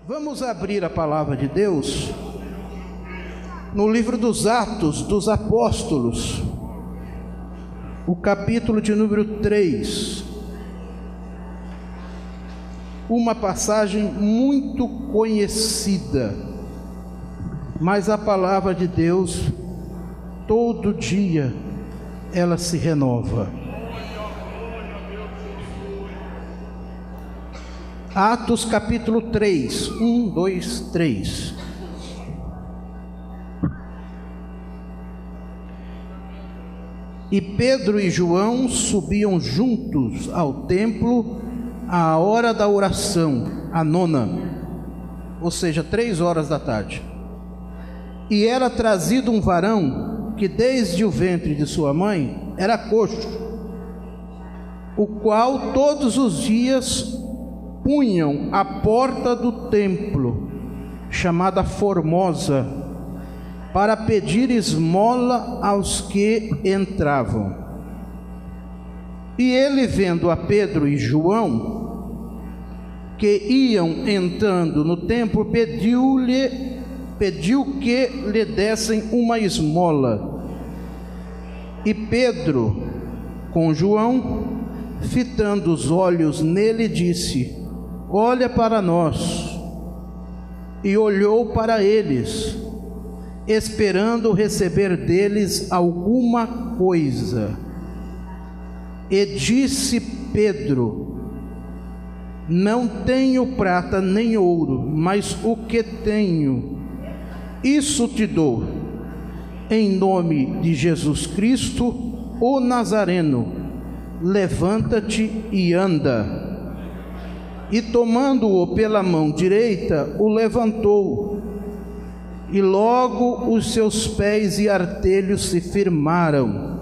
Vamos abrir a palavra de Deus no livro dos Atos dos Apóstolos, o capítulo de número 3. Uma passagem muito conhecida, mas a palavra de Deus, todo dia, ela se renova. Atos capítulo 3, 1, 2, 3. E Pedro e João subiam juntos ao templo à hora da oração, a nona, ou seja, 3 horas da tarde. E era trazido um varão que desde o ventre de sua mãe era coxo, o qual todos os dias punham à porta do templo, chamada Formosa, para pedir esmola aos que entravam. E ele, vendo a Pedro e João, que iam entrando no templo, pediu que lhe dessem uma esmola. E Pedro, com João, fitando os olhos nele, disse: olha para nós. E olhou para eles, esperando receber deles alguma coisa. E disse Pedro: não tenho prata nem ouro, mas o que tenho, isso te dou. Em nome de Jesus Cristo, o Nazareno, levanta-te e anda. E tomando-o pela mão direita, o levantou, e logo os seus pés e artelhos se firmaram.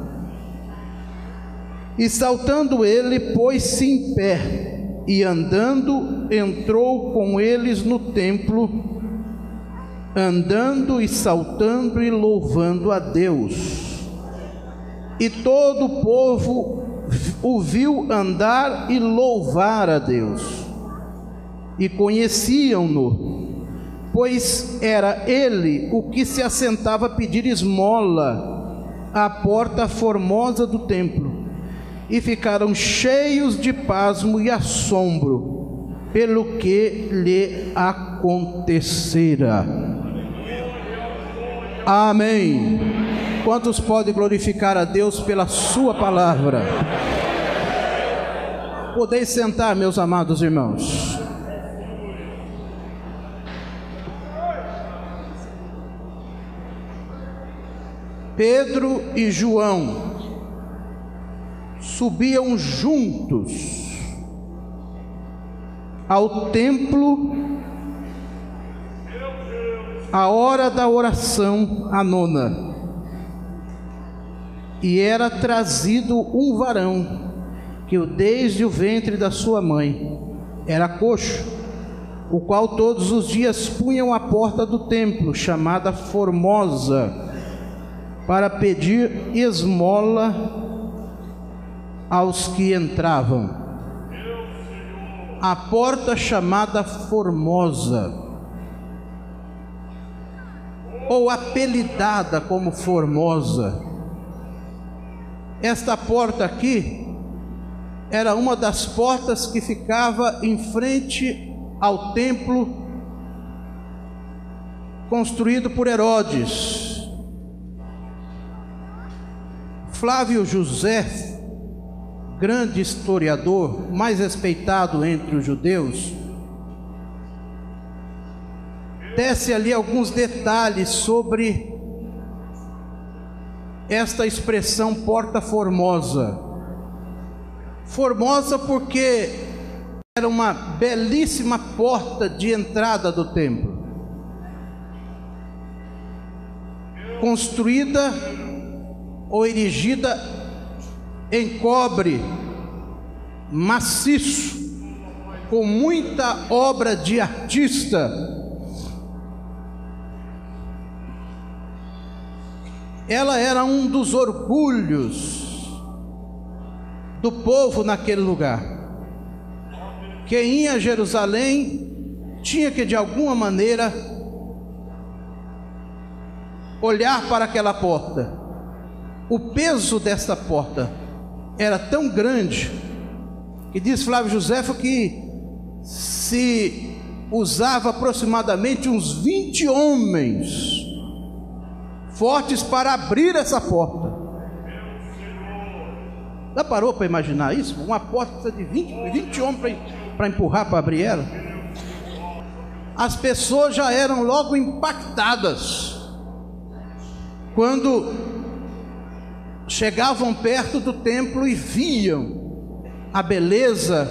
E saltando ele, pôs-se em pé, e andando, entrou com eles no templo, andando e saltando e louvando a Deus. E todo o povo o viu andar e louvar a Deus. E conheciam-no, pois era ele o que se assentava a pedir esmola à porta formosa do templo. E ficaram cheios de pasmo e assombro pelo que lhe acontecera. Amém. Quantos podem glorificar a Deus pela sua palavra? Podeis sentar, meus amados irmãos. Pedro e João subiam juntos ao templo à hora da oração, a nona. E era trazido um varão que desde o ventre da sua mãe era coxo, o qual todos os dias punham à porta do templo, chamada Formosa, para pedir esmola aos que entravam. A porta chamada Formosa, ou apelidada como Formosa. Esta porta aqui era uma das portas que ficava em frente ao templo construído por Herodes. Flávio José, grande historiador, mais respeitado entre os judeus, tece ali alguns detalhes sobre esta expressão porta formosa. Formosa porque era uma belíssima porta de entrada do templo, construída ou erigida em cobre maciço, com muita obra de artista. Ela era um dos orgulhos do povo naquele lugar. Quem ia a Jerusalém tinha que de alguma maneira olhar para aquela porta. O peso desta porta era tão grande que diz Flávio Joséfo que se usava aproximadamente uns 20 homens fortes para abrir essa porta. Já parou para imaginar isso? Uma porta precisa de 20 homens para empurrar, para abrir ela. As pessoas já eram logo impactadas quando chegavam perto do templo e viam a beleza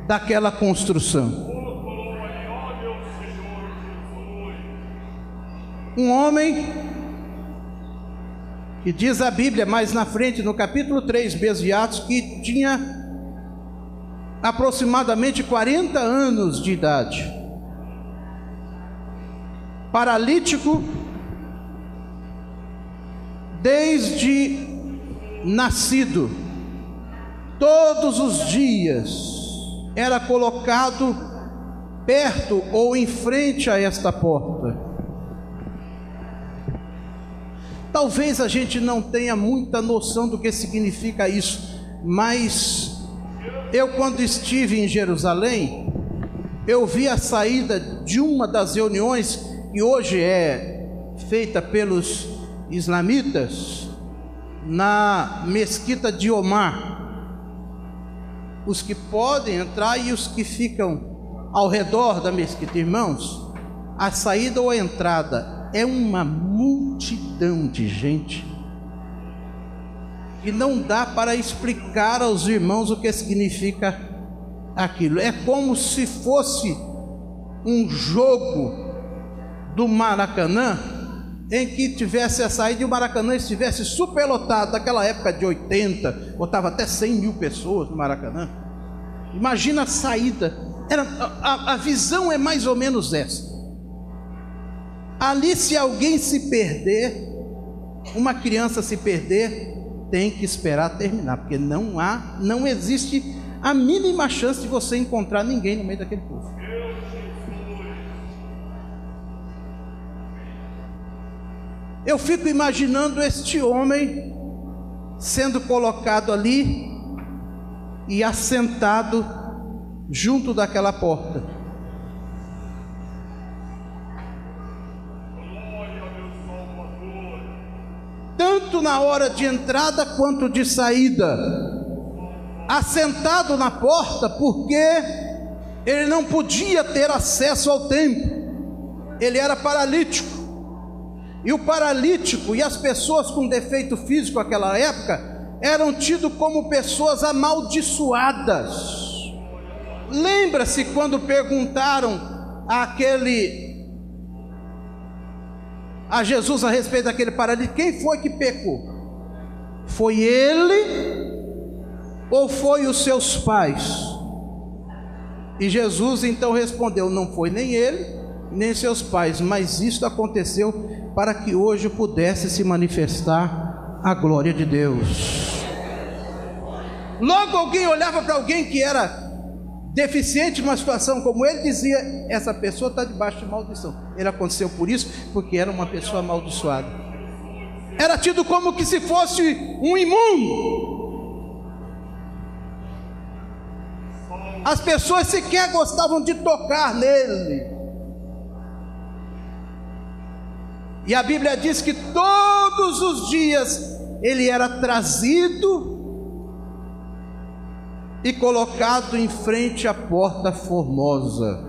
daquela construção. Um homem, que diz a Bíblia mais na frente, no capítulo 3 mesmo de Atos, que tinha aproximadamente 40 anos de idade, paralítico desde nascido, todos os dias era colocado perto ou em frente a esta porta. Talvez a gente não tenha muita noção do que significa isso, mas eu, quando estive em Jerusalém, eu vi a saída de uma das reuniões que hoje é feita pelos islamitas na mesquita de Omar. Os que podem entrar e os que ficam ao redor da mesquita. Irmãos, a saída ou a entrada é uma multidão de gente e não dá para explicar aos irmãos o que significa aquilo. É como se fosse um jogo do Maracanã, em que tivesse a saída e o Maracanã estivesse superlotado. Naquela época de 80, botava até 100 mil pessoas no Maracanã. Imagina a saída. A visão é mais ou menos essa. Ali, se alguém se perder, uma criança se perder, tem que esperar terminar, porque não existe a mínima chance de você encontrar ninguém no meio daquele povo. Eu fico imaginando este homem sendo colocado ali e assentado junto daquela porta. Tanto na hora de entrada quanto de saída, assentado na porta, porque ele não podia ter acesso ao templo, ele era paralítico. E o paralítico e as pessoas com defeito físico naquela época eram tidos como pessoas amaldiçoadas. Lembra-se quando perguntaram a Jesus a respeito daquele paralítico: quem foi que pecou? Foi ele ou foi os seus pais? E Jesus então respondeu: não foi nem ele, nem seus pais, mas isto aconteceu para que hoje pudesse se manifestar a glória de Deus. Logo alguém olhava para alguém que era deficiente numa situação como ele, dizia: essa pessoa está debaixo de maldição. Ele aconteceu por isso, porque era uma pessoa amaldiçoada. Era tido como que se fosse um imundo. As pessoas sequer gostavam de tocar nele. E a Bíblia diz que todos os dias ele era trazido e colocado em frente à porta formosa.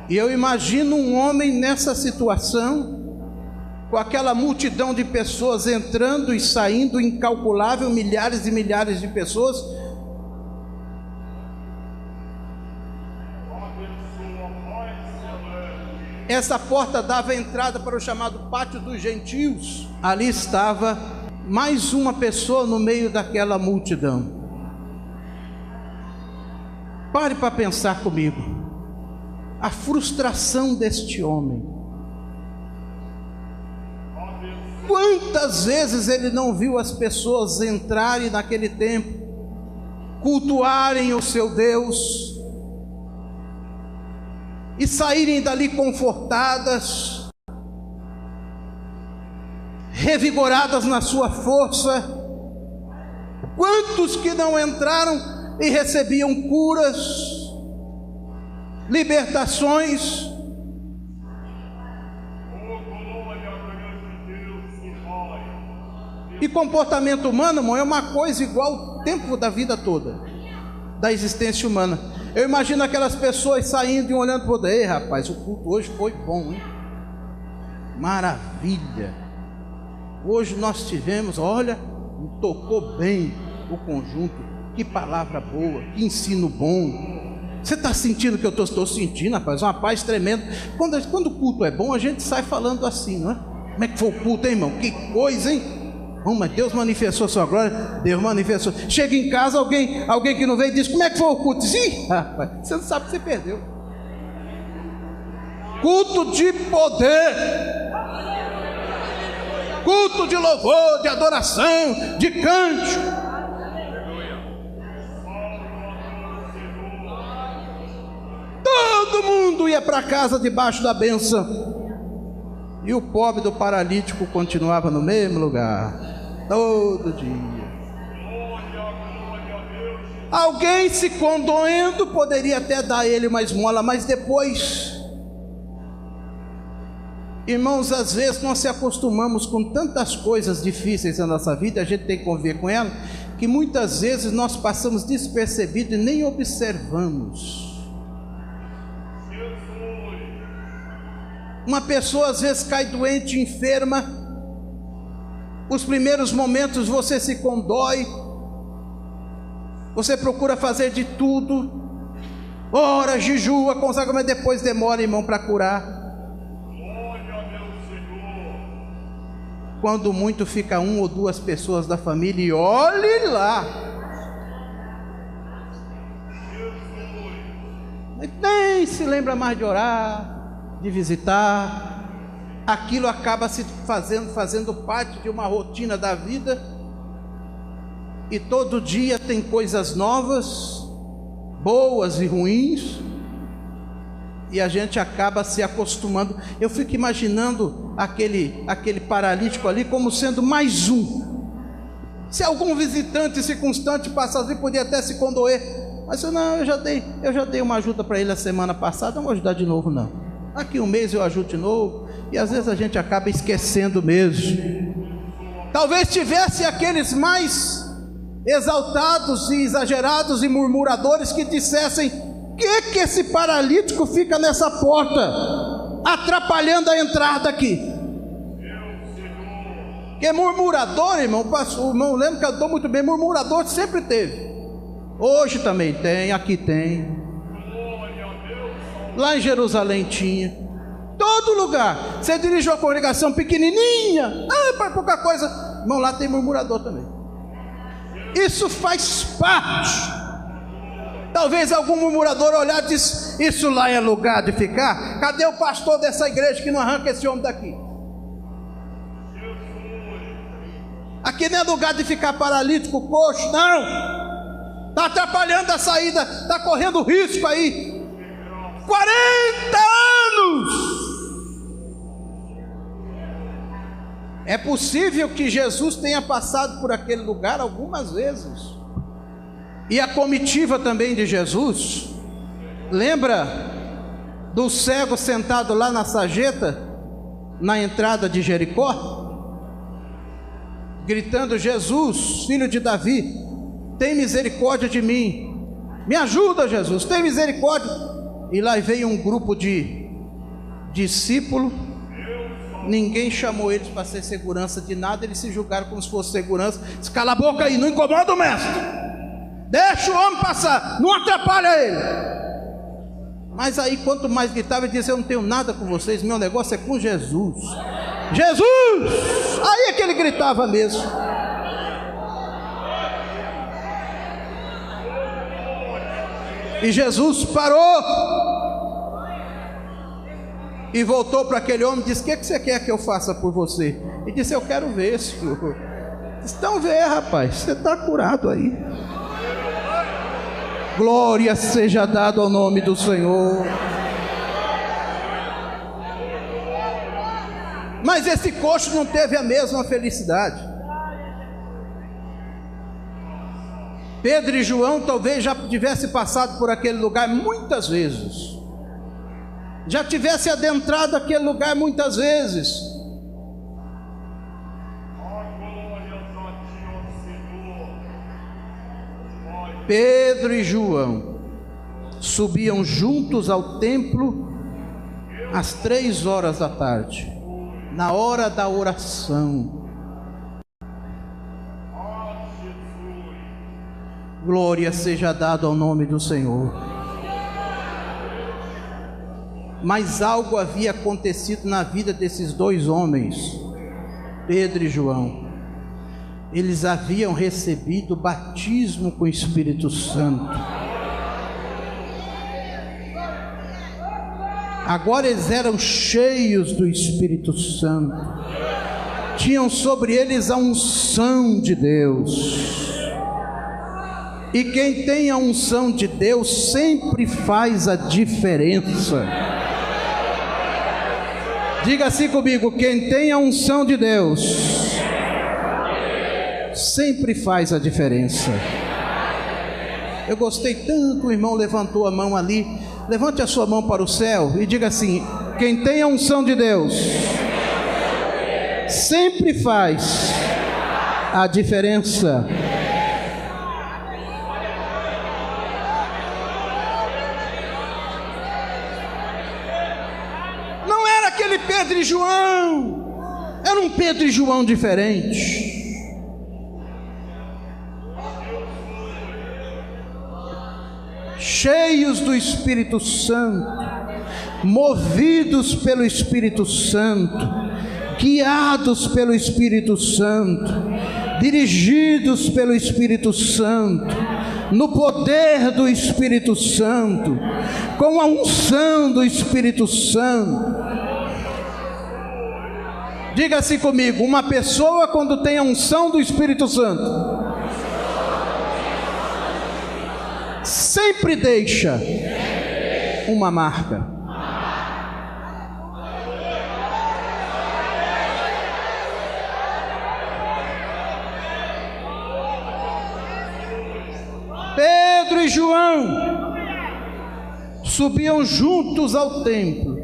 E eu imagino um homem nessa situação, com aquela multidão de pessoas entrando e saindo, incalculável, milhares e milhares de pessoas. Essa porta dava entrada para o chamado Pátio dos Gentios. Ali estava mais uma pessoa no meio daquela multidão. Pare para pensar comigo. A frustração deste homem. Quantas vezes ele não viu as pessoas entrarem naquele templo, cultuarem o seu Deus, e saírem dali confortadas, revigoradas na sua força. Quantos que não entraram e recebiam curas, libertações? E comportamento humano, irmão, é uma coisa igual o tempo da vida toda, da existência humana. Eu imagino aquelas pessoas saindo e olhando para o outro. Ei, rapaz, o culto hoje foi bom, hein? Maravilha. Hoje nós tivemos, olha, tocou bem o conjunto. Que palavra boa, que ensino bom. Você está sentindo o que eu estou sentindo, rapaz? Uma paz tremenda. Quando o culto é bom, a gente sai falando assim, não é? Como é que foi o culto, hein, irmão? Que coisa, hein? Mas Deus manifestou a sua glória. Deus manifestou. Chega em casa, alguém que não veio diz: como é que foi o culto? Sim, rapaz, você não sabe que você perdeu. Culto de poder, culto de louvor, de adoração, de cântico. Todo mundo ia para casa debaixo da bênção, e o pobre do paralítico continuava no mesmo lugar. Todo dia. Alguém se condoendo poderia até dar a ele uma esmola, mas depois, irmãos, às vezes nós se acostumamos com tantas coisas difíceis na nossa vida, a gente tem que conviver com ela, que muitas vezes nós passamos despercebido e nem observamos. Uma pessoa às vezes cai doente, enferma. Os primeiros momentos você se condói, você procura fazer de tudo, ora, jejua, consagra, mas depois demora, irmão, para curar. Quando muito fica 1 ou 2 pessoas da família, e olhe lá, nem se lembra mais de orar, de visitar. Aquilo acaba se fazendo parte de uma rotina da vida, e todo dia tem coisas novas, boas e ruins, e a gente acaba se acostumando. Eu fico imaginando aquele paralítico ali como sendo mais um. Se algum visitante circunstante passasse ali, podia até se condoer, mas eu já dei uma ajuda para ele a semana passada, não vou ajudar de novo não. Aqui um mês eu ajudo de novo. E às vezes a gente acaba esquecendo mesmo. Talvez tivesse aqueles mais exaltados e exagerados e murmuradores que dissessem: que esse paralítico fica nessa porta, atrapalhando a entrada aqui? Que murmurador, irmão, o irmão lembra que eu estou muito bem, murmurador sempre teve. Hoje também tem, aqui tem. Lá em Jerusalém tinha. Todo lugar. Você dirige uma congregação pequenininha, para pouca coisa, irmão, lá tem murmurador também. Isso faz parte. Talvez algum murmurador olhar e diz: isso lá é lugar de ficar? Cadê o pastor dessa igreja que não arranca esse homem daqui? Aqui não é lugar de ficar paralítico, coxo, não. Está atrapalhando a saída, está correndo risco aí. 40 anos. É possível que Jesus tenha passado por aquele lugar algumas vezes. E a comitiva também de Jesus. Lembra do cego sentado lá na sarjeta, na entrada de Jericó, gritando: Jesus, filho de Davi, tem misericórdia de mim. Me ajuda, Jesus, tem misericórdia. E lá veio um grupo de discípulos. Ninguém chamou eles para ser segurança de nada. Eles se julgaram como se fosse segurança. Diz: cala a boca aí, não incomoda o mestre, deixa o homem passar, não atrapalha ele. Mas aí quanto mais gritava, ele disse: eu não tenho nada com vocês, meu negócio é com Jesus. Jesus! Aí é que ele gritava mesmo. E Jesus parou e voltou para aquele homem e disse: o que você quer que eu faça por você? Ele disse: eu quero ver, senhor. Então vê, rapaz, você está curado aí. Glória seja dada ao nome do Senhor. Mas esse coxo não teve a mesma felicidade. Pedro e João talvez já tivessem passado por aquele lugar muitas vezes, já tivessem adentrado aquele lugar muitas vezes. Pedro e João subiam juntos ao templo às 3 horas da tarde, na hora da oração. Glória seja dada ao nome do Senhor. Mas algo havia acontecido na vida desses dois homens, Pedro e João. Eles haviam recebido o batismo com o Espírito Santo. Agora eles eram cheios do Espírito Santo. Tinham sobre eles a unção de Deus. E quem tem a unção de Deus sempre faz a diferença. Diga assim comigo: quem tem a unção de Deus sempre faz a diferença. Eu gostei tanto, o irmão levantou a mão ali. Levante a sua mão para o céu e diga assim: quem tem a unção de Deus sempre faz a diferença. Não era aquele Pedro e João, era um Pedro e João diferente. Cheios do Espírito Santo, movidos pelo Espírito Santo, guiados pelo Espírito Santo, dirigidos pelo Espírito Santo, no poder do Espírito Santo, com a unção do Espírito Santo. Diga assim comigo: uma pessoa quando tem a unção do Espírito Santo sempre deixa uma marca. Pedro e João subiam juntos ao templo,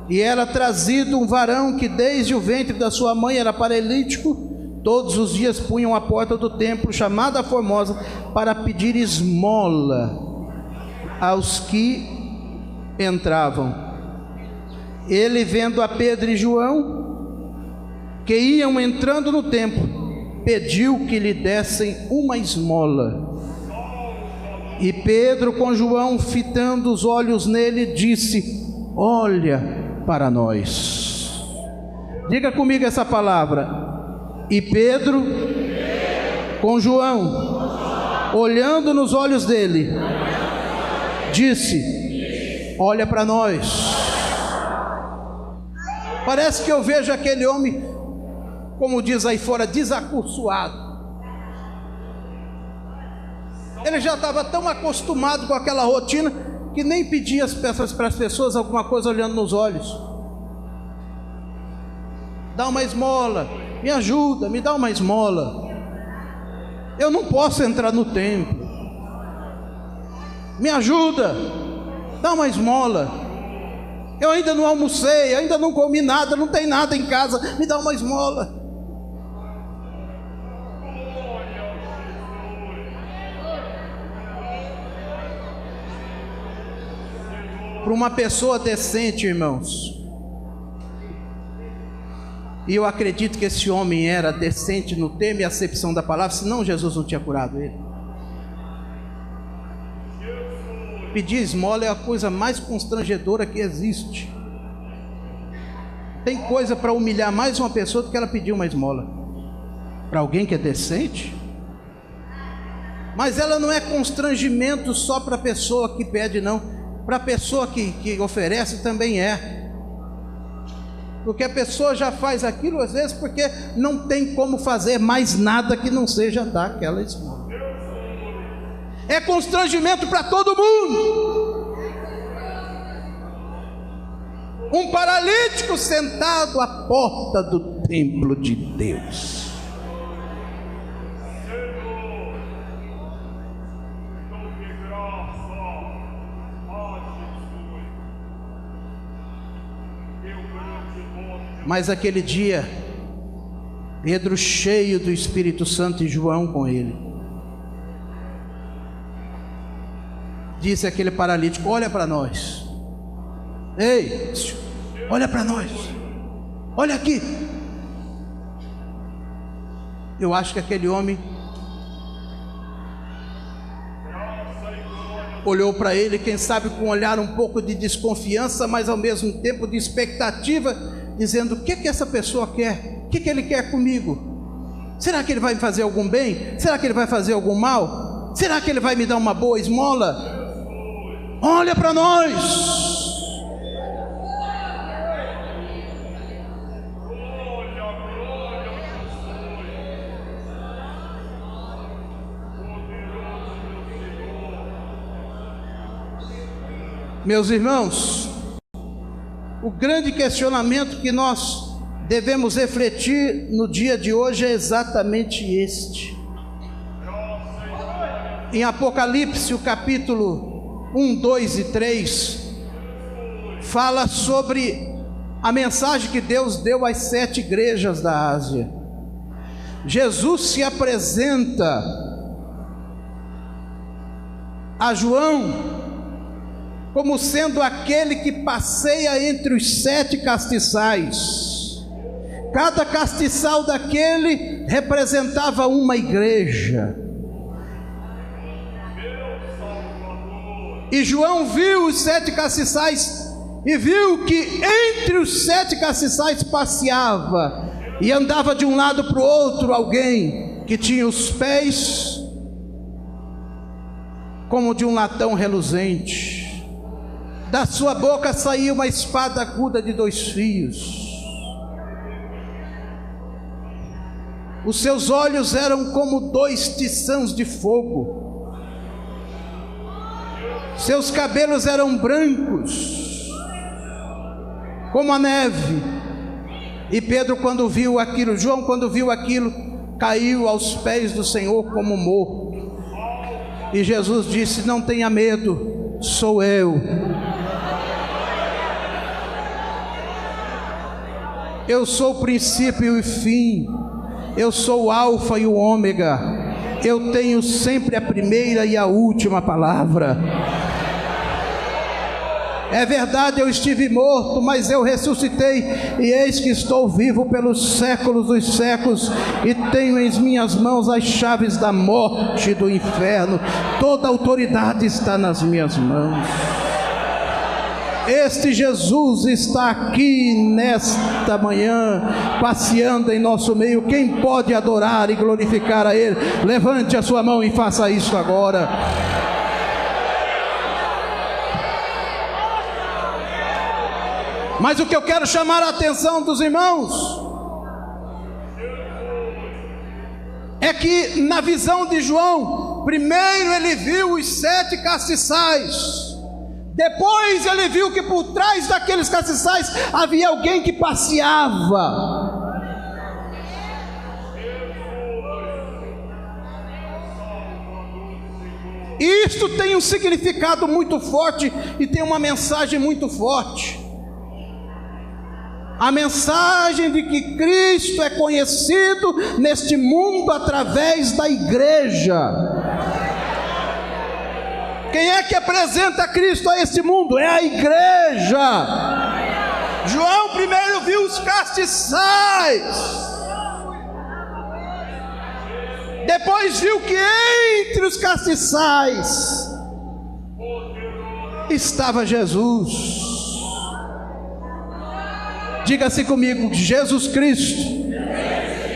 e era trazido um varão que desde o ventre da sua mãe era paralítico. Todos os dias punham à porta do templo, chamada Formosa, para pedir esmola aos que entravam. Ele, vendo a Pedro e João, que iam entrando no templo, pediu que lhe dessem uma esmola. E Pedro, com João fitando os olhos nele, disse: olha para nós. Diga comigo essa palavra. E Pedro, com João, olhando nos olhos dele, disse: olha para nós. Parece que eu vejo aquele homem, como diz aí fora, desacursoado. Ele já estava tão acostumado com aquela rotina que nem pedia para as pessoas alguma coisa olhando nos olhos. Dá uma esmola, me ajuda, me dá uma esmola. Eu não posso entrar no templo. Me ajuda, dá uma esmola. Eu ainda não almocei, ainda não comi nada, não tem nada em casa, me dá uma esmola. Para uma pessoa decente, irmãos, e eu acredito que esse homem era decente no termo e acepção da palavra, senão Jesus não tinha curado ele. Pedir esmola é a coisa mais constrangedora que existe. Tem coisa para humilhar mais uma pessoa do que ela pedir uma esmola para alguém que é decente. Mas ela não é constrangimento só para a pessoa que pede, não. Para a pessoa que oferece também é. Porque a pessoa já faz aquilo às vezes porque não tem como fazer mais nada que não seja dar aquela esmola. É constrangimento para todo mundo. um paralítico sentado à porta do templo de Deus. Mas aquele dia, Pedro cheio do Espírito Santo e João com ele, disse àquele paralítico: olha para nós. Ei, olha para nós. Olha aqui. Eu acho que aquele homem olhou para ele, quem sabe com um olhar um pouco de desconfiança, mas ao mesmo tempo de expectativa, dizendo: o que essa pessoa quer? O que ele quer comigo? Será que ele vai me fazer algum bem? Será que ele vai fazer algum mal? Será que ele vai me dar uma boa esmola? Olha para nós. Meus irmãos, o grande questionamento que nós devemos refletir no dia de hoje é exatamente este. Em Apocalipse, o capítulo 1, 2 e 3, fala sobre a mensagem que Deus deu às 7 igrejas da Ásia. Jesus se apresenta a João como sendo aquele que passeia entre os 7 castiçais. Cada castiçal daquele representava uma igreja. E João viu os 7 castiçais e viu que entre os 7 castiçais passeava e andava de um lado para o outro alguém que tinha os pés como de um latão reluzente. Da sua boca saía uma espada aguda de 2 fios. Os seus olhos eram como 2 tiçãos de fogo. Seus cabelos eram brancos como a neve. E Pedro, quando viu aquilo, João, quando viu aquilo, caiu aos pés do Senhor como morto. E Jesus disse: não tenha medo, sou eu. Eu sou o princípio e o fim, eu sou o alfa e o ômega, eu tenho sempre a primeira e a última palavra. É verdade, eu estive morto, mas eu ressuscitei, e eis que estou vivo pelos séculos dos séculos, e tenho em minhas mãos as chaves da morte e do inferno. Toda a autoridade está nas minhas mãos. Este Jesus está aqui nesta manhã, passeando em nosso meio. Quem pode adorar e glorificar a Ele? Levante a sua mão e faça isso agora. Mas o que eu quero chamar a atenção dos irmãos é que na visão de João, primeiro ele viu os 7 castiçais. Depois ele viu que por trás daqueles castiçais havia alguém que passeava. E isto tem um significado muito forte e tem uma mensagem muito forte. A mensagem de que Cristo é conhecido neste mundo através da igreja. Quem é que apresenta Cristo a este mundo? É a igreja. João primeiro viu os castiçais, depois viu que entre os castiçais estava Jesus. Diga-se comigo: Jesus Cristo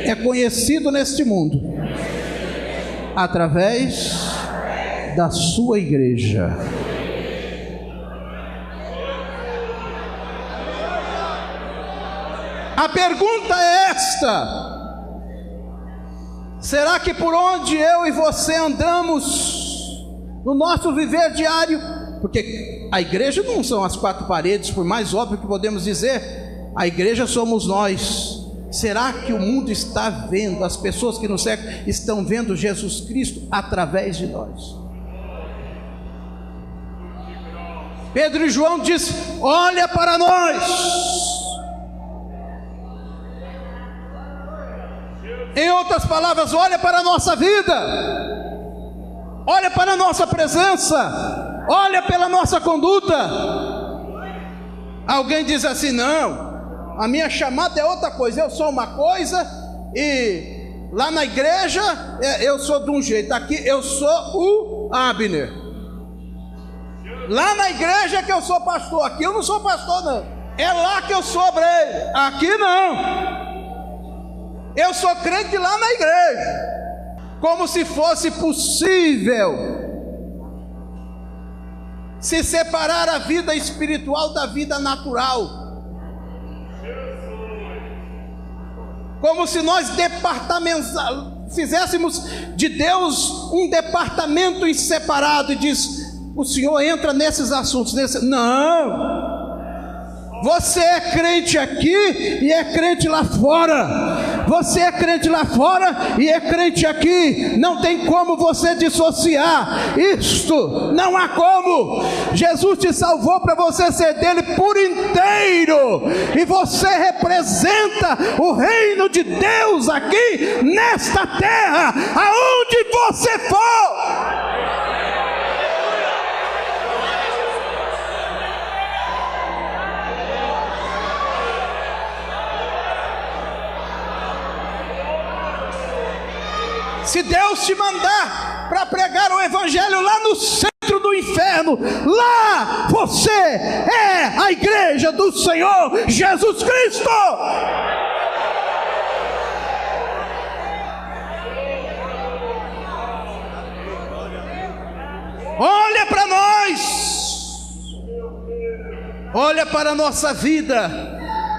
é conhecido neste mundo através da sua igreja. A pergunta é esta: será que por onde eu e você andamos, no nosso viver diário, porque a igreja não são as quatro paredes, por mais óbvio que podemos dizer, a igreja somos nós. Será que o mundo está vendo, as pessoas que nos cercam estão vendo Jesus Cristo através de nós? Pedro e João dizem: olha para nós. Em outras palavras, olha para a nossa vida, olha para a nossa presença, olha pela nossa conduta. Alguém diz assim: não, a minha chamada é outra coisa, eu sou uma coisa e lá na igreja eu sou de um jeito, aqui eu sou o Abner. Lá na igreja é que eu sou pastor, aqui eu não sou pastor não, é lá que eu sou obreiro, aqui não. Eu sou crente lá na igreja, como se fosse possível se separar a vida espiritual da vida natural, como se nós fizéssemos de Deus um departamento separado e diz: o Senhor entra nesses assuntos, não. Você é crente aqui e é crente lá fora. Você é crente lá fora e é crente aqui. Não tem como você dissociar isto. Não há como. Jesus te salvou para você ser dele por inteiro. E você representa o reino de Deus aqui nesta terra, aonde você for. Se Deus te mandar para pregar o evangelho lá no centro do inferno, lá você é a igreja do Senhor Jesus Cristo. Olha para nós, olha para a nossa vida,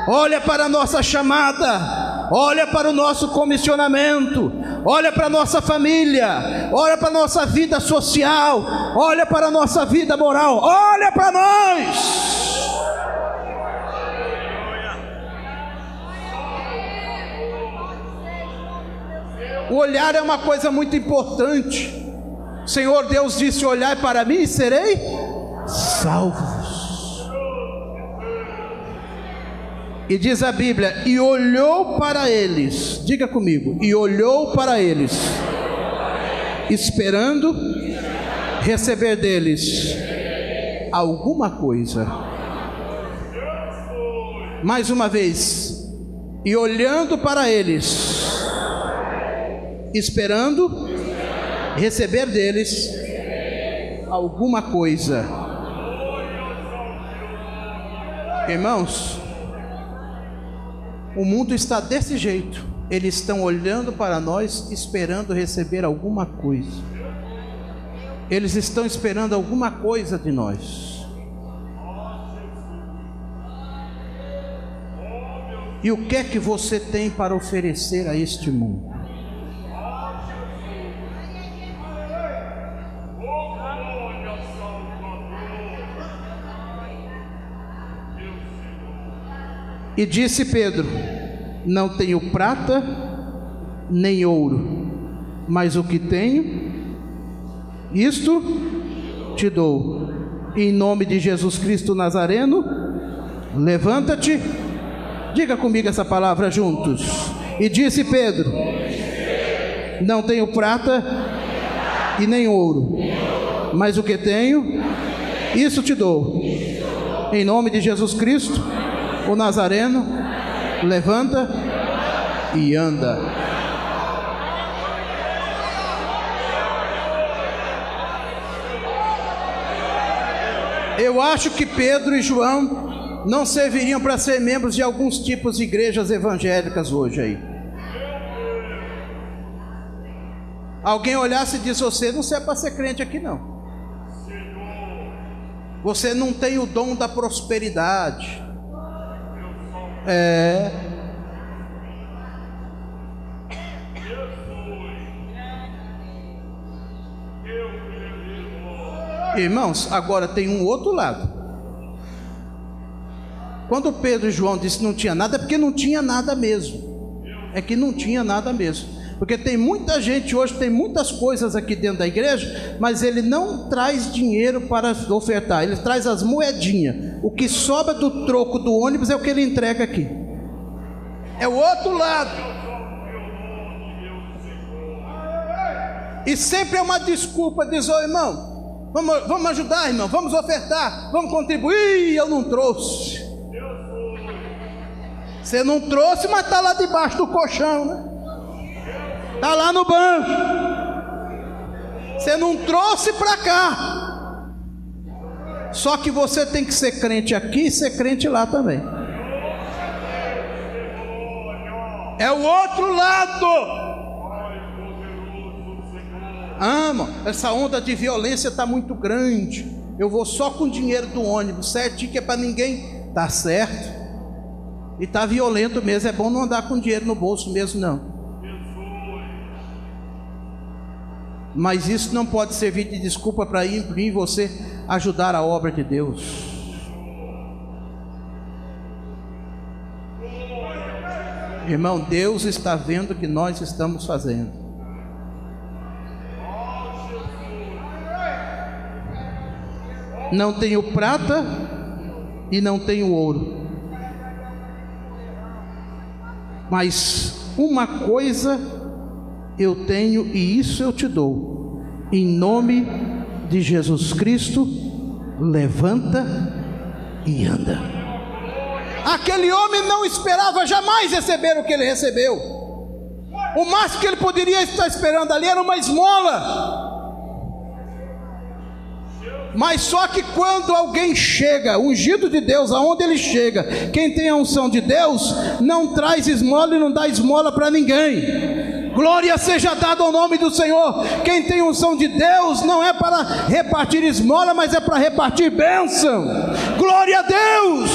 olha para a nossa chamada, olha para o nosso comissionamento, olha para a nossa família, olha para a nossa vida social, olha para a nossa vida moral, olha para nós. O olhar é uma coisa muito importante. O Senhor Deus disse: olhai para mim e serei salvos. E diz a Bíblia: e olhou para eles, diga comigo, e olhou para eles, esperando receber deles alguma coisa. Mais uma vez, e olhando para eles, esperando receber deles alguma coisa. Irmãos, o mundo está desse jeito. Eles estão olhando para nós, esperando receber alguma coisa. Eles estão esperando alguma coisa de nós. E o que é que você tem para oferecer a este mundo? E disse Pedro: não tenho prata nem ouro, mas o que tenho, isto te dou. Em nome de Jesus Cristo Nazareno, levanta-te. Diga comigo essa palavra juntos. E disse Pedro: não tenho prata e nem ouro, mas o que tenho, isso te dou. Em nome de Jesus Cristo, o Nazareno, levanta e anda. Eu acho que Pedro e João não serviriam para ser membros de alguns tipos de igrejas evangélicas hoje aí. Alguém olhasse e disse: você não serve para ser crente aqui não. Você não tem o dom da prosperidade. Irmãos, agora tem um outro lado. Quando Pedro e João disse que não tinha nada, é porque não tinha nada mesmo. É que não tinha nada mesmo. Porque tem muita gente hoje, tem muitas coisas aqui dentro da igreja, mas ele não traz dinheiro para ofertar, ele traz as moedinhas. O que sobra do troco do ônibus é o que ele entrega aqui. É o outro lado. E sempre é uma desculpa, diz: ô irmão, vamos ajudar, irmão, vamos ofertar, vamos contribuir. Eu não trouxe. Você não trouxe, mas está lá debaixo do colchão, né? Está lá no banco. Você não trouxe para cá. Só que você tem que ser crente aqui e ser crente lá também. É o outro lado. Irmão, essa onda de violência está muito grande. Eu vou só com o dinheiro do ônibus, certinho, que é para ninguém. Tá certo. E está violento mesmo. É bom não andar com dinheiro no bolso mesmo, não. Mas isso não pode servir de desculpa para ir você ajudar a obra de Deus. Irmão, Deus está vendo o que nós estamos fazendo. Não tenho prata e não tenho ouro, mas uma coisa eu tenho e isso eu te dou. Em nome de Jesus Cristo, levanta e anda. Aquele homem não esperava jamais receber o que ele recebeu. O máximo que ele poderia estar esperando ali era uma esmola. Mas só que quando alguém chega, ungido de Deus, aonde ele chega, quem tem a unção de Deus, não traz esmola e não dá esmola para ninguém. Glória seja dada ao nome do Senhor. Quem tem unção de Deus não é para repartir esmola, mas é para repartir bênção. Glória a Deus.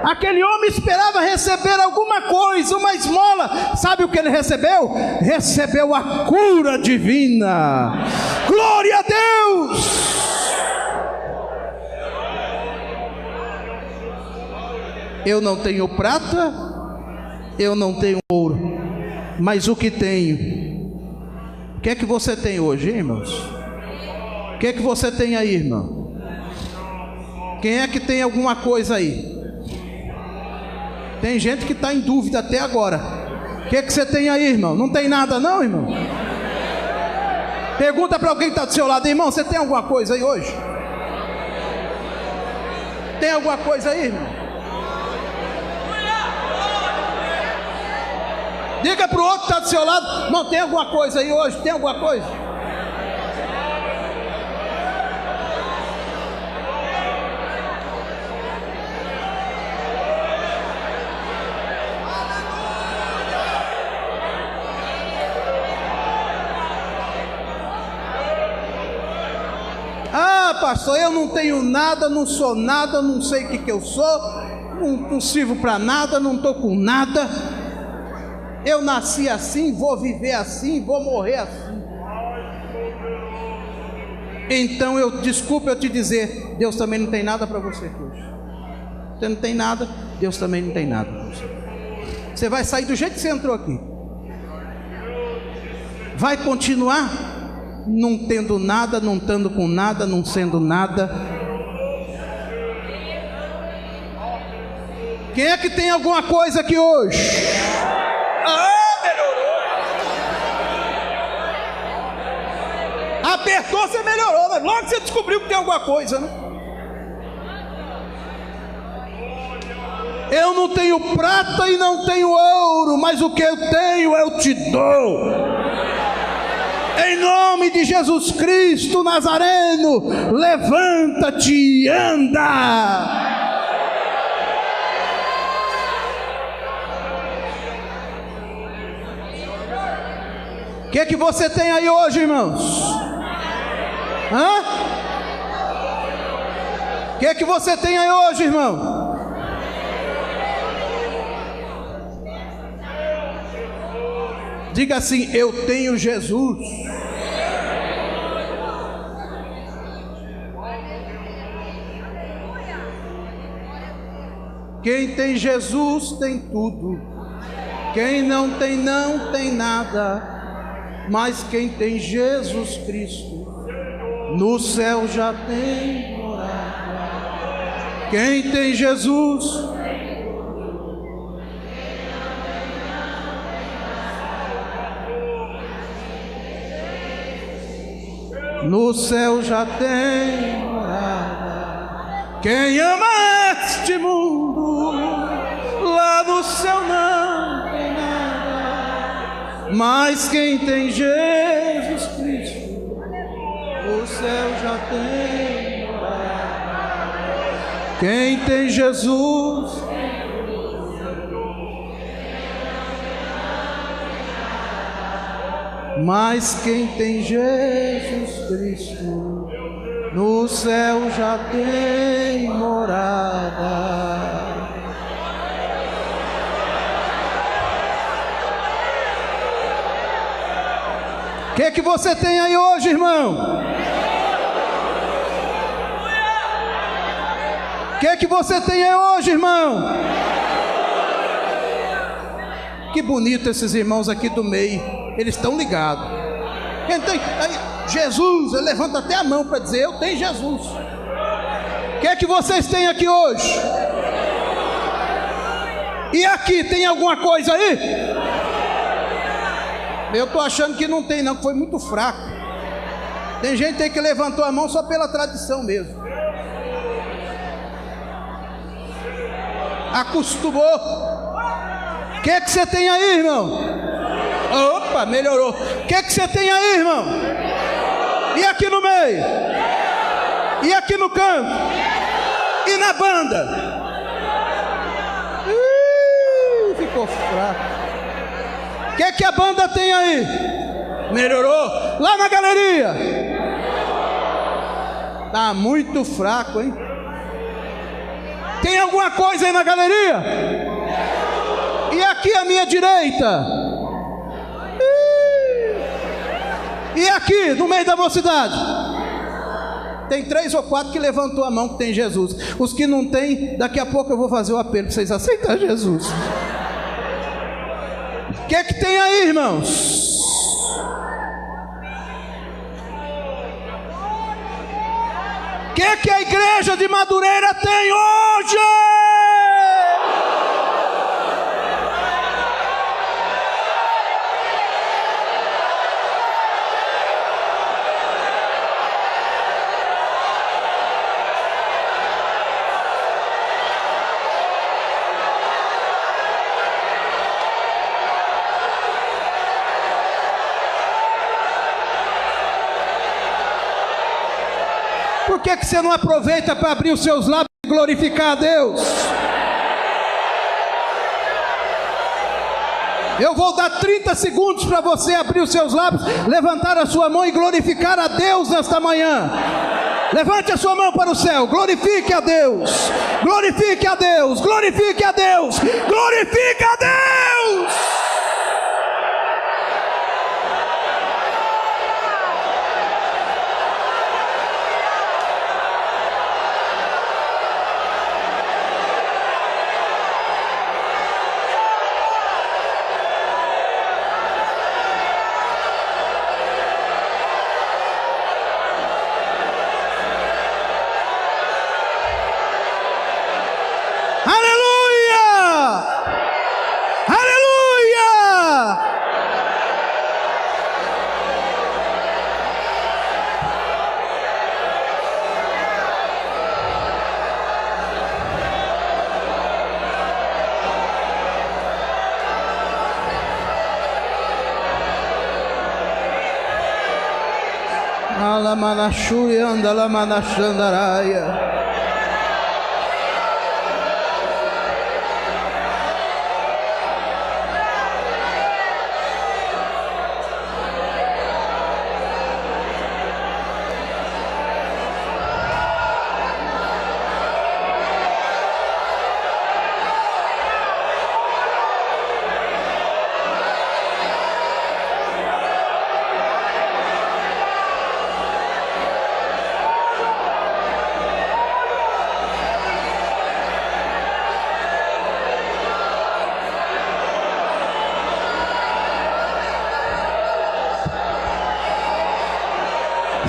Aquele homem esperava receber alguma coisa, uma esmola. Sabe o que ele recebeu? Recebeu a cura divina. Glória a Deus. Eu não tenho prata, eu não tenho ouro, mas o que tenho. O que é que você tem hoje, hein, irmãos? O que é que você tem aí, irmão? Quem é que tem alguma coisa aí? Tem gente que está em dúvida até agora. O que é que você tem aí, irmão? Não tem nada não, irmão? Pergunta para alguém que está do seu lado: irmão, você tem alguma coisa aí hoje? Tem alguma coisa aí, irmão? Diga para o outro que está do seu lado: não, tem alguma coisa aí hoje? Tem alguma coisa? Ah, pastor, eu não tenho nada, não sou nada, não sei o que eu sou, não sirvo para nada, não estou com nada. Eu nasci assim, vou viver assim, vou morrer assim. Então desculpa eu te dizer, Deus também não tem nada para você hoje. Você não tem nada, Deus também não tem nada para você. Você vai sair do jeito que você entrou aqui. Vai continuar não tendo nada, não estando com nada, não sendo nada. Quem é que tem alguma coisa aqui hoje? Melhorou. Apertou, você melhorou, né? Logo você descobriu que tem alguma coisa, né? Eu não tenho prata e não tenho ouro, mas o que eu tenho eu te dou. Em nome de Jesus Cristo Nazareno, levanta-te e anda. O que é que você tem aí hoje, irmãos? O que é que você tem aí hoje, irmão? Diga assim: eu tenho Jesus. Quem tem Jesus tem tudo. Quem não tem nada. Mas quem tem Jesus Cristo, no céu já tem morada. Quem tem Jesus, no céu já tem morada. Quem ama este mundo, lá no céu não tem nada. Mas quem tem Jesus Cristo, no céu já tem morada. Quem tem Jesus, mas quem tem Jesus Cristo, no céu já tem morada. O que é que você tem aí hoje, irmão? O que é que você tem aí hoje, irmão? Que bonito esses irmãos aqui do meio. Eles estão ligados. Quem tem aí, Jesus, ele levanta até a mão para dizer: eu tenho Jesus. O que é que vocês têm aqui hoje? E aqui, tem alguma coisa aí? Eu estou achando que não tem não, que foi muito fraco. Tem gente aí que levantou a mão só pela tradição mesmo. Acostumou. O que é que você tem aí, irmão? Opa, melhorou. O que é que você tem aí, irmão? E aqui no meio? E aqui no canto? E na banda? Ficou fraco. O que é que a banda tem aí? Melhorou? Lá na galeria? Tá muito fraco, hein? Tem alguma coisa aí na galeria? E aqui à minha direita? E aqui, no meio da mocidade? Tem 3 ou 4 que levantou a mão que tem Jesus. Os que não tem, daqui a pouco eu vou fazer o apelo para vocês aceitarem Jesus. O que é que tem aí, irmãos? O que é que a igreja de Madureira tem hoje? Por que você não aproveita para abrir os seus lábios e glorificar a Deus? Eu vou dar 30 segundos para você abrir os seus lábios, levantar a sua mão e glorificar a Deus nesta manhã. Levante a sua mão para o céu, glorifique a Deus, glorifique a Deus, glorifique a Deus, glorifique a Deus. Alamanachuri andalamanachandaraya.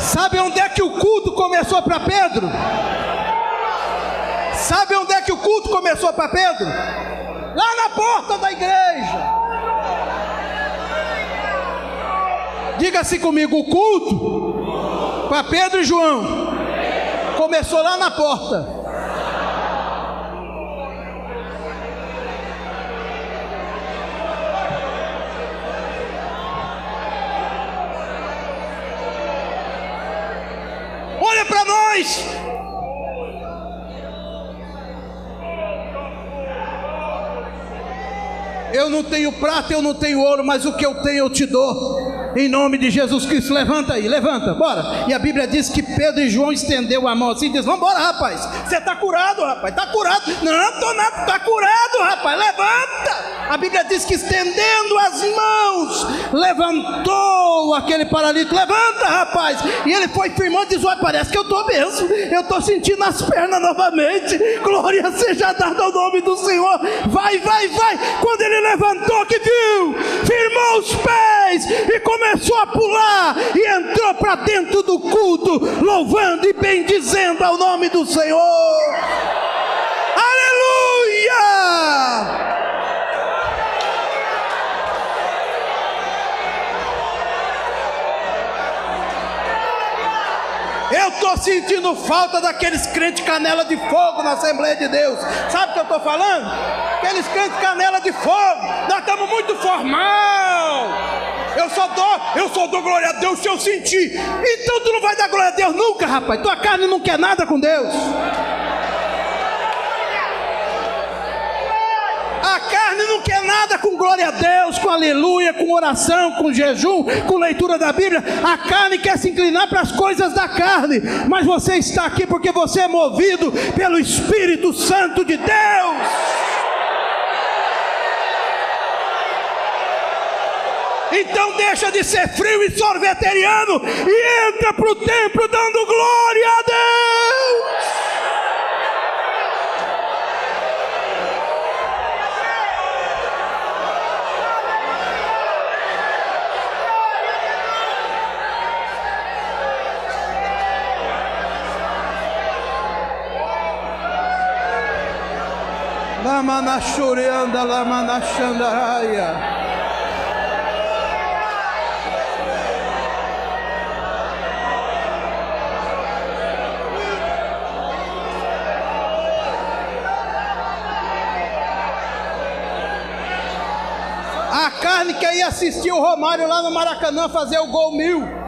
Sabe onde é que o culto começou para Pedro? Sabe onde é que o culto começou para Pedro? Lá na porta da igreja. Diga-se comigo, o culto para Pedro e João começou lá na porta. Olha para nós. Eu não tenho prata, eu não tenho ouro, mas o que eu tenho eu te dou. Em nome de Jesus Cristo, levanta aí, levanta, bora. E a Bíblia diz que Pedro e João estendeu a mão assim e diz: vamos embora, rapaz. Você está curado, rapaz, está curado. Não, estou nada, está curado, rapaz, levanta. A Bíblia diz que estendendo as mãos, levantou aquele paralítico. Levanta, rapaz. E ele foi firmando e diz: olha, parece que eu estou mesmo. Eu estou sentindo as pernas novamente. Glória seja dada ao nome do Senhor. Vai, vai, vai. Quando ele levantou, que viu, firmou os pés e começou a pular e entrou para dentro do culto, louvando e bendizendo ao nome do Senhor. Aleluia! Eu estou sentindo falta daqueles crentes canela de fogo na Assembleia de Deus. Sabe o que eu estou falando? Aqueles crentes canela de fogo. Nós estamos muito formal. Eu só dou glória a Deus se eu sentir. Então tu não vai dar glória a Deus nunca, rapaz. Tua carne não quer nada com Deus. A carne não quer nada com glória a Deus, com aleluia, com oração, com jejum, com leitura da Bíblia. A carne quer se inclinar para as coisas da carne. Mas você está aqui porque você é movido pelo Espírito Santo de Deus. Então deixa de ser frio e sorveteriano e entra para o templo dando glória a Deus. Lamanachurianda, lamanachandaraia. A carne quer ir assistir o Romário lá no Maracanã fazer o gol 1000.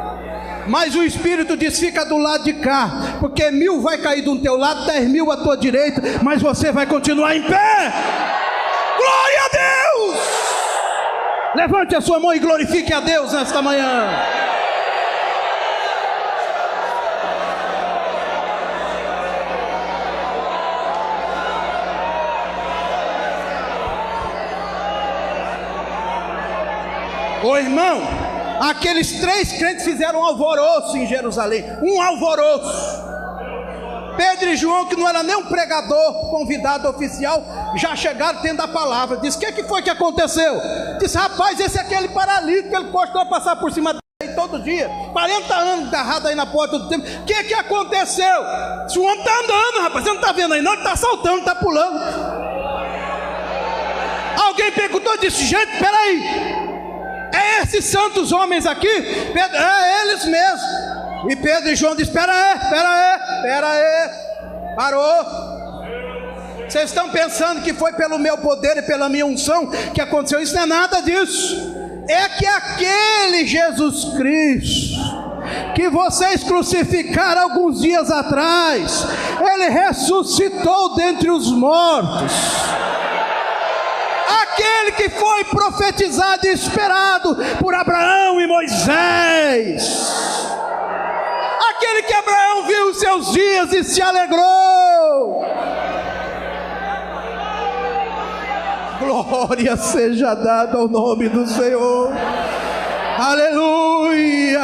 Mas o Espírito diz: fica do lado de cá, porque 1000 vai cair do teu lado, 10.000 à tua direita, mas você vai continuar em pé. Glória a Deus! Levante a sua mão e glorifique a Deus nesta manhã. Ô irmão, aqueles 3 crentes fizeram um alvoroço em Jerusalém. Um alvoroço. Pedro e João, que não era nem um pregador convidado oficial, já chegaram tendo a palavra. Diz: o que foi que aconteceu? Diz: rapaz, esse é aquele paralítico que ele costumava passar por cima dele todo dia, 40 anos agarrado aí na porta do templo. O que aconteceu? Se o homem está andando, rapaz, você não está vendo aí não? Ele está saltando, está pulando. Alguém perguntou e disse: gente, peraí, é esses santos homens aqui? Pedro: é eles mesmos. E Pedro e João dizem: espera aí, parou. Vocês estão pensando que foi pelo meu poder e pela minha unção que aconteceu? Isso não é nada disso. É que aquele Jesus Cristo que vocês crucificaram alguns dias atrás, ele ressuscitou dentre os mortos. Aquele que foi profetizado e esperado por Abraão e Moisés. Aquele que Abraão viu os seus dias e se alegrou. Glória seja dada ao nome do Senhor. Aleluia.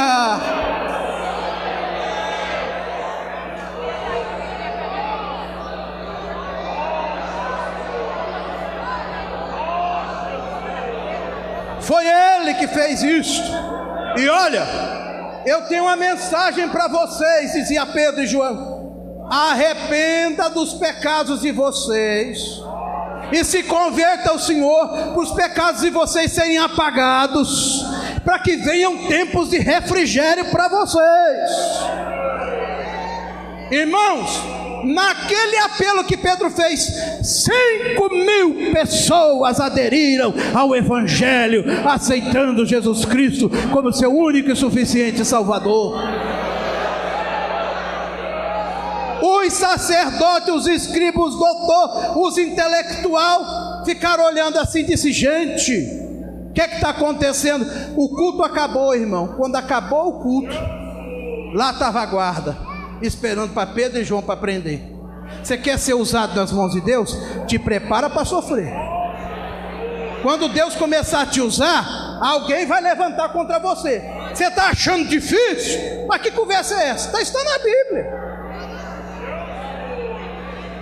Foi ele que fez isto. E olha, Eu tenho uma mensagem para vocês, dizia Pedro e João: arrependa dos pecados de vocês e se converta ao Senhor, para os pecados de vocês serem apagados, para que venham tempos de refrigério para vocês. Irmãos, naquele apelo que Pedro fez, 5.000 pessoas aderiram ao Evangelho, aceitando Jesus Cristo como seu único e suficiente Salvador. Os sacerdotes, os escribas, os doutores, os intelectuais ficaram olhando assim e disse: gente, o que está acontecendo? O culto acabou, irmão. Quando acabou o culto, lá estava a guarda, esperando para Pedro e João para prender. Você quer ser usado nas mãos de Deus? Te prepara para sofrer. Quando Deus começar a te usar, alguém vai levantar contra você. Você está achando difícil? Mas que conversa é essa? Está na Bíblia.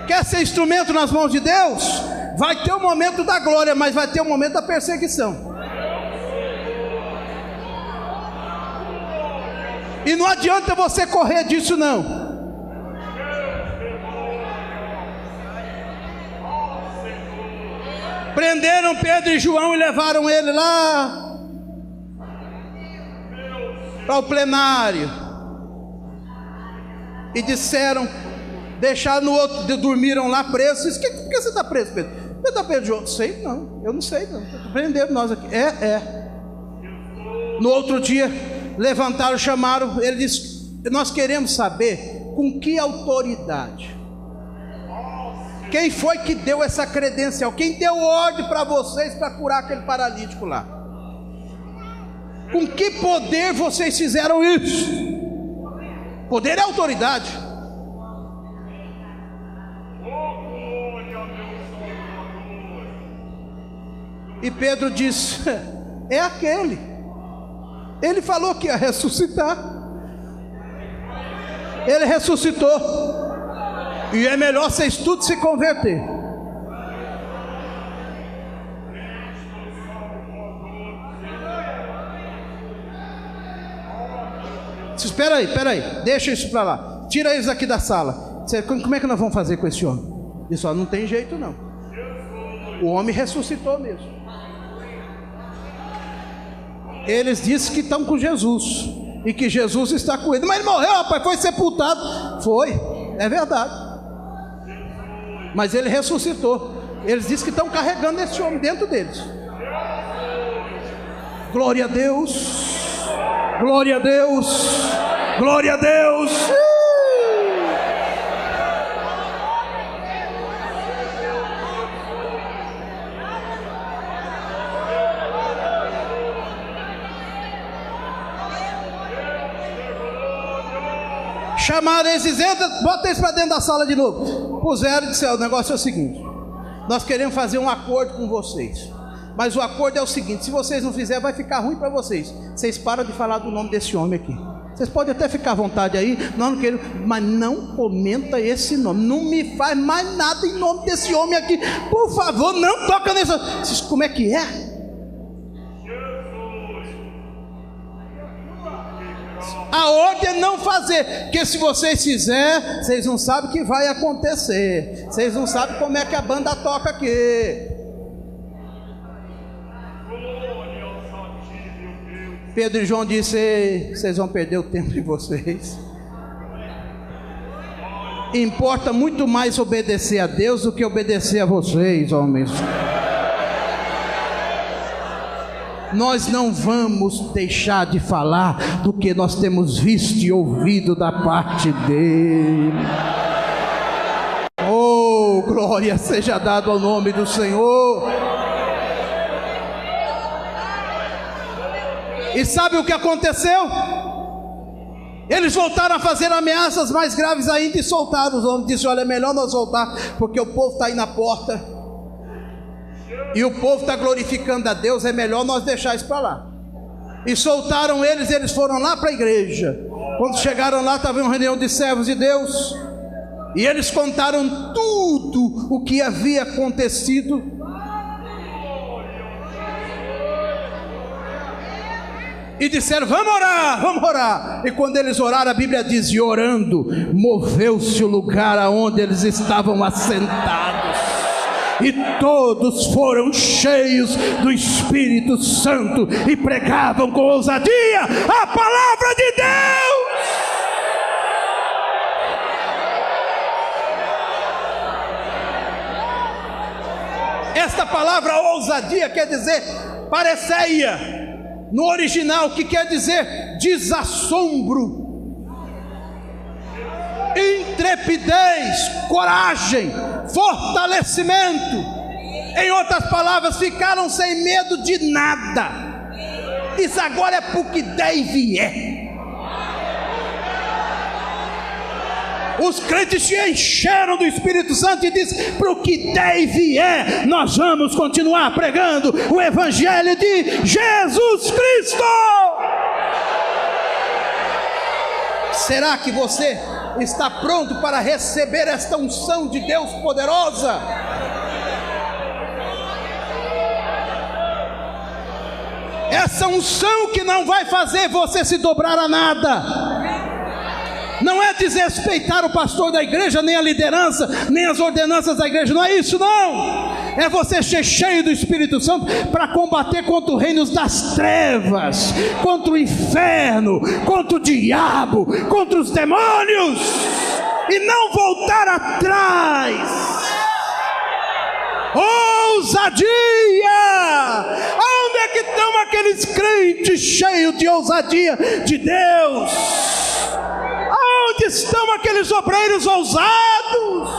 Quer ser instrumento nas mãos de Deus? Vai ter o momento da glória, mas vai ter o momento da perseguição. E não adianta você correr disso não. Prenderam Pedro e João e levaram ele lá para o plenário. E disseram, deixaram no outro, dormiram lá presos. Por que você está preso, Pedro? Você está preso, João? Sei não, eu não sei não. Prenderam nós aqui. No outro dia, levantaram, chamaram. Ele disse: nós queremos saber com que autoridade, quem foi que deu essa credencial, quem deu ordem para vocês para curar aquele paralítico lá? Com que poder vocês fizeram isso? Poder é autoridade. E Pedro disse: é aquele. Ele falou que ia ressuscitar. Ele ressuscitou. E é melhor vocês tudo se converter. Espera aí, deixa isso para lá. Tira eles aqui da sala. Como é que nós vamos fazer com esse homem? Isso não tem jeito não. O homem ressuscitou mesmo. Eles dizem que estão com Jesus e que Jesus está com ele. Mas ele morreu, rapaz, foi sepultado. Foi, é verdade. Mas ele ressuscitou. Eles dizem que estão carregando esse homem dentro deles. Glória a Deus. Glória a Deus. Glória a Deus. Chamaram esses, bota eles para dentro da sala de novo. Puseram e disseram: o negócio é o seguinte, nós queremos fazer um acordo com vocês, mas o acordo é o seguinte: se vocês não fizerem, vai ficar ruim para vocês. Vocês param de falar do nome desse homem aqui. Vocês podem até ficar à vontade aí, nós não queremos, mas não comenta esse nome. Não me faz mais nada em nome desse homem aqui. Por favor, não toca nesse. Como é que é? A ordem é não fazer, porque se vocês fizerem, vocês não sabem o que vai acontecer. Vocês não sabem como é que a banda toca aqui. Pedro e João disse: vocês vão perder o tempo de vocês. Importa muito mais obedecer a Deus do que obedecer a vocês, homens. Nós não vamos deixar de falar do que nós temos visto e ouvido da parte dele. Oh, glória seja dada ao nome do Senhor. E sabe o que aconteceu? Eles voltaram a fazer ameaças mais graves ainda e soltaram os homens. Disse: olha, é melhor nós voltar, porque o povo está aí na porta e o povo está glorificando a Deus, é melhor nós deixar isso para lá. E soltaram eles, eles foram lá para a igreja. Quando chegaram lá, estava uma reunião de servos de Deus, e eles contaram tudo o que havia acontecido. e disseram: vamos orar, vamos orar. E quando eles oraram, a Bíblia diz: e orando, moveu-se o lugar aonde eles estavam assentados, e todos foram cheios do Espírito Santo e pregavam com ousadia a palavra de Deus. Esta palavra ousadia quer dizer parecia no original, que quer dizer desassombro, intrepidez, coragem, fortalecimento. Em outras palavras, ficaram sem medo de nada. Isso agora é pro que der e vier. Os crentes se encheram do Espírito Santo e dizem: para o que der e vier, nós vamos continuar pregando o Evangelho de Jesus Cristo. Será que você está pronto para receber esta unção de Deus poderosa? Essa unção que não vai fazer você se dobrar a nada. Não é desrespeitar o pastor da igreja, nem a liderança, nem as ordenanças da igreja. Não é isso, não. É você ser cheio do Espírito Santo para combater contra os reinos das trevas, contra o inferno, contra o diabo, contra os demônios, e não voltar atrás. Ousadia! Onde é que estão aqueles crentes cheios de ousadia de Deus? Onde estão aqueles obreiros ousados?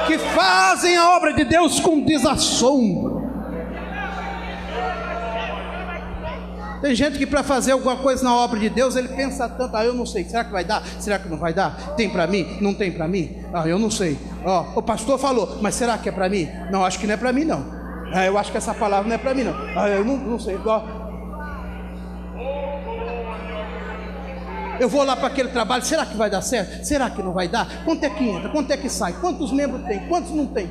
Que fazem a obra de Deus com desassombro. Tem gente que para fazer alguma coisa na obra de Deus, ele pensa tanto: eu não sei, será que vai dar? Será que não vai dar? Tem para mim? Não tem para mim? Eu não sei. O pastor falou, mas será que é para mim? Não, acho que não é para mim não. Eu acho que essa palavra não é para mim não. Eu não sei. Eu vou lá para aquele trabalho, será que vai dar certo? Será que não vai dar? Quanto é que entra? Quanto é que sai? Quantos membros tem? Quantos não tem?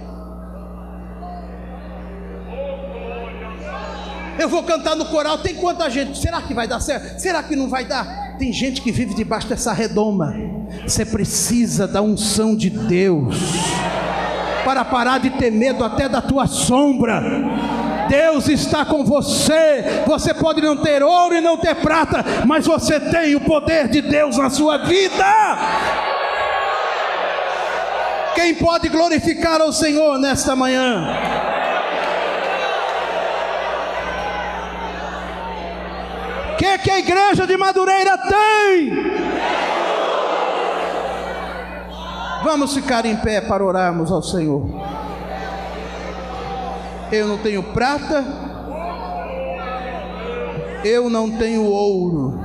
Eu vou cantar no coral, tem quanta gente? Será que vai dar certo? Será que não vai dar? Tem gente que vive debaixo dessa redoma. Você precisa da unção de Deus para parar de ter medo até da tua sombra. Deus está com você. Você pode não ter ouro e não ter prata, mas você tem o poder de Deus na sua vida. Quem pode glorificar ao Senhor nesta manhã? O que a igreja de Madureira tem? Vamos ficar em pé para orarmos ao Senhor. Eu não tenho prata, eu não tenho ouro,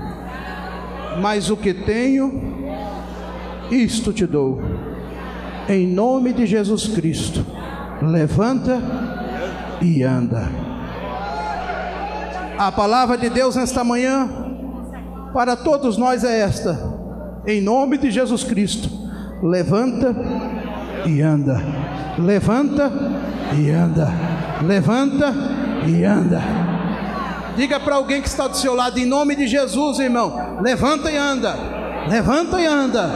mas o que tenho, isto te dou. Em nome de Jesus Cristo, levanta e anda. A palavra de Deus nesta manhã para todos nós é esta: em nome de Jesus Cristo, levanta e anda. Levanta e anda. Levanta e anda. Diga para alguém que está do seu lado: em nome de Jesus, irmão, levanta e anda. Levanta e anda.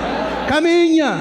Caminha.